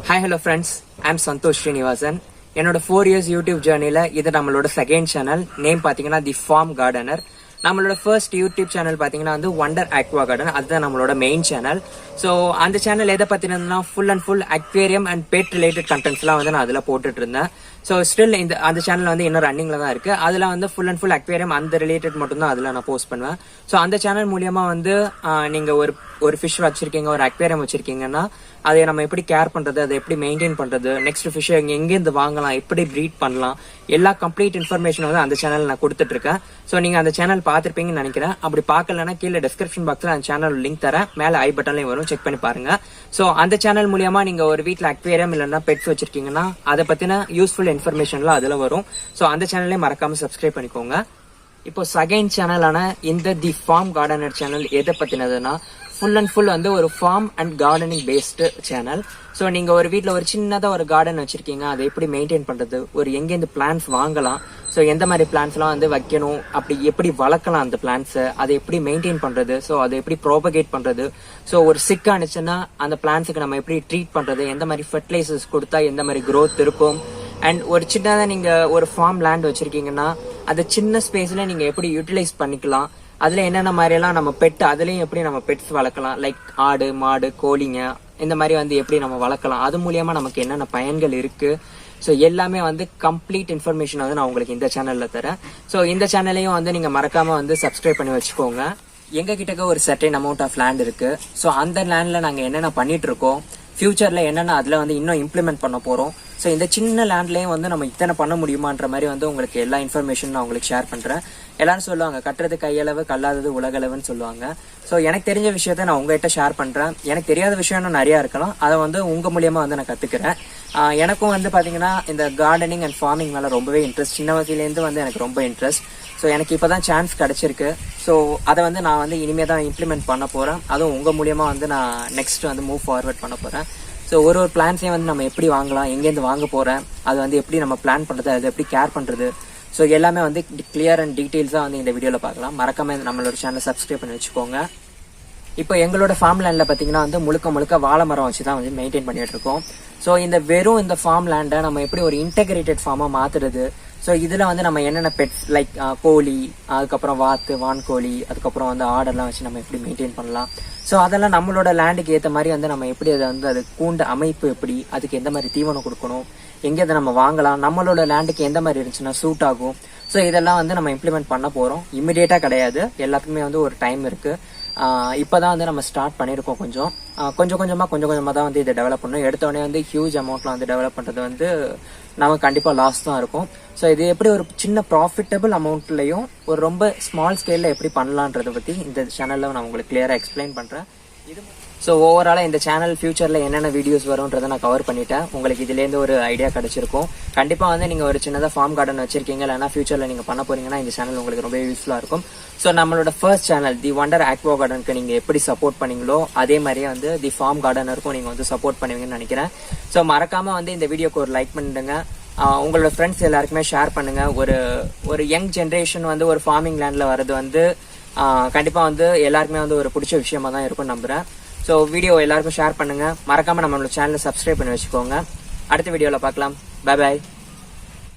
Hi, hello friends. I'm Santosh Srinivasan. என்னோட 4 years YouTube ஜேர்னில இது நம்மளோட செகண்ட் சேனல். நேம் பாத்தீங்கன்னா தி ஃபார்ம் கார்டனர். நம்மளோட ஃபர்ஸ்ட் யூடியூப் சேனல் பாத்தீங்கன்னா வந்து வண்டர் அக்வா கார்டன். அதுதான் நம்மளோட மெயின் சேனல். ஸோ அந்த சேனல் எதை பத்தினா full and full aquarium and pet related கண்டென்ட்ஸ்லாம் வந்து நான் அதில் போட்டுட்டு இருந்தேன். ஸோ ஸ்டில் அந்த சேனல் வந்து இன்னும் ரன்னிங்ல தான் இருக்கு. அதுல வந்து ஃபுல் அண்ட் ஃபுல் அக்வேரியம் அந்த ரிலேட்டட் மட்டும் தான் அதுல நான் போஸ்ட் பண்ணுவேன். ஸோ அந்த சேனல் மூலியமா வந்து நீங்க ஒரு ஃபிஷ் வச்சிருக்கீங்க, ஒரு அக்வேரியம் வச்சிருக்கீங்கன்னா அதை நம்ம எப்படி கேர் பண்றது, அதை எப்படி மெயின்டைன் பண்றது, நெக்ஸ்ட் ஃபிஷ் எங்கேருந்து வாங்கலாம், எப்படி ப்ரீட் பண்ணலாம், எல்லா கம்ப்ளீட் இன்ஃபர்மேஷன் வந்து அந்த சேனல் நான் கொடுத்துட்டு இருக்கேன். ஸோ நீங்க அந்த சேனல் பார்த்திருப்பீங்கன்னு நினைக்கிறேன். அப்படி பார்க்கலன்னா கீழே டிஸ்கிரிப்ஷன் பாக்ஸ்ல அந்த சேனல் லிங்க் தரேன், மேல ஐ பட்டன்லயும் வரும், செக் பண்ணி பாருங்க. ஸோ அந்த சேனல் மூலியமா நீங்க ஒரு வீட்டில் அக்வேரியம் இல்லைன்னா பெட்ஸ் வச்சிருக்கீங்கன்னா அதை பத்தின யூஸ்ஃபுல் இன்ஃபர்மேஷன்லாம் அதுல வரும். ஸோ அந்த சேனலே மறக்காம சப்ஸ்கிரைப் பண்ணிக்கோங்க. இப்போ செகண்ட் சேனலான இந்த தி ஃபார்ம் கார்டனர் சேனல் எதை பத்தினதுன்னா ஃபுல் அண்ட் ஃபுல் வந்து ஒரு farm and gardening based channel. So நீங்க ஒரு வீட்டில் ஒரு சின்னதாக ஒரு கார்டன் வச்சிருக்கீங்க, அதை எப்படி மெயின்டைன் பண்றது, ஒரு எங்கேருந்து பிளான்ஸ் வாங்கலாம், ஸோ எந்த மாதிரி பிளான்ஸ்லாம் வந்து வைக்கணும், அப்படி எப்படி வளர்க்கலாம் அந்த பிளான்ஸை, அதை எப்படி மெயின்டைன் பண்றது, ஸோ அதை எப்படி ப்ரோபகேட் பண்றது, ஸோ ஒரு சிக் ஆனிச்சுன்னா அந்த பிளான்ஸுக்கு நம்ம எப்படி ட்ரீட் பண்றது, எந்த மாதிரி ஃபர்டிலைசர்ஸ் கொடுத்தா எந்த மாதிரி க்ரோத் இருக்கும், அண்ட் ஒரு சின்னதாக நீங்க ஒரு ஃபார்ம் லேண்ட் வச்சிருக்கீங்கன்னா அந்த சின்ன ஸ்பேஸ்ல நீங்க எப்படி யூட்டிலைஸ் பண்ணிக்கலாம், அதுல என்னென்ன மாதிரி எல்லாம் நம்ம பெட், அதுலயும் எப்படி நம்ம பெட்ஸ் வளர்க்கலாம், லைக் ஆடு மாடு கோழிங்க இந்த மாதிரி வந்து எப்படி நம்ம வளர்க்கலாம், அது மூலியமா நமக்கு என்னென்ன பயன்கள் இருக்கு, ஸோ எல்லாமே வந்து கம்ப்ளீட் இன்ஃபர்மேஷன் வந்து நான் உங்களுக்கு இந்த சேனல்ல தரேன். ஸோ இந்த சேனலையும் வந்து நீங்க மறக்காம வந்து சப்ஸ்கிரைப் பண்ணி வச்சுக்கோங்க. எங்க கிட்டக்க ஒரு சர்டைன் அமௌண்ட் ஆஃப் லேண்ட் இருக்கு. ஸோ அந்த லேண்ட்ல நாங்க என்னென்ன பண்ணிட்டு இருக்கோம், ஃபியூச்சர்ல என்னென்ன அதுல வந்து இன்னும் இம்ப்ளிமெண்ட் பண்ண போறோம், ஸோ இந்த சின்ன லேண்ட்லயும் வந்து நம்ம இத்தனை பண்ண முடியுமான்ற மாதிரி வந்து உங்களுக்கு எல்லா இன்ஃபர்மேஷன் நான் உங்களுக்கு ஷேர் பண்றேன். எல்லாரும் சொல்லுவாங்க கட்டுறது கையளவு கல்லாதது உலகளவுன்னு சொல்லுவாங்க. ஸோ எனக்கு தெரிஞ்ச விஷயத்த நான் உங்ககிட்ட ஷேர் பண்றேன். எனக்கு தெரியாத விஷயம் நிறைய இருக்கலாம், அதை வந்து உங்க மூலியமா வந்து நான் கத்துக்கிறேன். எனக்கும் வந்து பாத்தீங்கன்னா இந்த கார்டனிங் அண்ட் ஃபார்மிங் மேல ரொம்பவே இன்ட்ரெஸ்ட், சின்ன வயசுலேருந்து வந்து எனக்கு ரொம்ப இன்ட்ரெஸ்ட். ஸோ எனக்கு இப்பதான் சான்ஸ் கிடைச்சிருக்கு. ஸோ அதை வந்து நான் வந்து இனிமே தான் இம்ப்ளிமெண்ட் பண்ண போறேன். அதுவும் உங்க மூலியமா வந்து நான் நெக்ஸ்ட் வந்து மூவ் ஃபார்வர்ட் பண்ண போறேன். ஸோ ஒரு பிளான்ஸையும் வந்து நம்ம எப்படி வாங்கலாம், எங்கேருந்து வாங்க போறேன், அது வந்து எப்படி நம்ம பிளான் பண்றது, அது எப்படி கேர் பண்றது, ஸோ எல்லாமே வந்து கிளியர் அண்ட் டீடைல்ஸா வந்து இந்த வீடியோல பார்க்கலாம். மறக்காம நம்மளோட சேனலை சப்ஸ்கிரைப் பண்ணி வச்சுக்கோங்க. இப்போ எங்களோட ஃபார்ம் லேண்ட்ல பாத்தீங்கன்னா வந்து முழுக்க வாழை மரம் வச்சு தான் வந்து மெயின்டைன் பண்ணிட்டு இருக்கோம். ஸோ இந்த ஃபார்ம் லேண்டை நம்ம எப்படி ஒரு இன்டெகிரேட்டட் ஃபார்மா மாத்துறது, ஸோ இதுல வந்து நம்ம என்னென்ன பெட்ஸ் லைக் கோழி, அதுக்கப்புறம் வாத்து வான்கோழி, அதுக்கப்புறம் வந்து ஆடெல்லாம் வச்சு நம்ம எப்படி மெயின்டைன் பண்ணலாம், ஸோ அதெல்லாம் நம்மளோட லேண்டுக்கு ஏற்ற மாதிரி வந்து நம்ம எப்படி அதை வந்து அது கூண்டு அமைப்பு எப்படி, அதுக்கு எந்த மாதிரி தீவனம் கொடுக்கணும், எங்கே அதை நம்ம வாங்கலாம், நம்மளோட லேண்டுக்கு எந்த மாதிரி இருந்துச்சுன்னா சூட் ஆகும், ஸோ இதெல்லாம் வந்து நம்ம இம்ப்ளிமெண்ட் பண்ண போறோம். இமிடியேட்டா கிடையாது, எல்லாத்துக்குமே வந்து ஒரு டைம் இருக்கு. இப்பதான் வந்து நம்ம ஸ்டார்ட் பண்ணிருக்கோம். கொஞ்சம் கொஞ்சமா தான் வந்து இதை டெவலப் பண்ணணும். எடுத்தோடனே வந்து ஹியூஜ் அமௌண்ட்ல வந்து டெவலப் பண்றது வந்து நமக்கு கண்டிப்பா லாஸ் தான் இருக்கும். ஸோ இது எப்படி ஒரு சின்ன ப்ராஃபிட்டபிள் அமௌண்ட்லயும் ஒரு ரொம்ப ஸ்மால் ஸ்கேல்ல எப்படி பண்ணலான்றதை பத்தி இந்த சேனல்ல நான் உங்களுக்கு கிளியரா எக்ஸ்பிளைன் பண்றேன். ஸோ ஓவராலா இந்த சேனல் ஃபியூச்சர்ல என்னென்ன வீடியோஸ் வரும்ன்றதை நான் கவர் பண்ணிட்டேன். உங்களுக்கு இதுல இருந்து ஒரு ஐடியா கிடைச்சிருக்கும். கண்டிப்பா வந்து நீங்க ஒரு சின்னதா ஃபார்ம் கார்டன் வச்சிருக்கீங்க, இல்லைன்னா ஃபியூச்சர்ல நீங்க பண்ண போறீங்கன்னா இந்த சேனல் உங்களுக்கு ரொம்ப யூஸ்ஃபுல்லா இருக்கும். ஸோ நம்மளோட first channel the wonder aqua கார்டனுக்கு நீங்க எப்படி சப்போர்ட் பண்ணீங்களோ அதே மாதிரியே வந்து தி ஃபார்ம் கார்டனருக்கும் நீங்க வந்து சப்போர்ட் பண்ணுவீங்கன்னு நினைக்கிறேன். ஸோ மறக்காம வந்து இந்த வீடியோக்கு ஒரு லைக் பண்ணிடுங்க. உங்களோட ஃப்ரெண்ட்ஸ் எல்லாருக்குமே ஷேர் பண்ணுங்க. ஒரு யங் ஜென்ரேஷன் வந்து ஒரு ஃபார்மிங் லேண்ட்ல வர்றது வந்து கண்டிப்பா வந்து எல்லாருக்குமே வந்து ஒரு பிடிச்ச விஷயமா தான் இருக்கும் நம்புறேன். ஸோ வீடியோ எல்லாருக்கும் ஷேர் பண்ணுங்க. மறக்காம நம்மளோட சேனலை சப்ஸ்கிரைப் பண்ணி வச்சுக்கோங்க. அடுத்த வீடியோல பார்க்கலாம். Bye bye.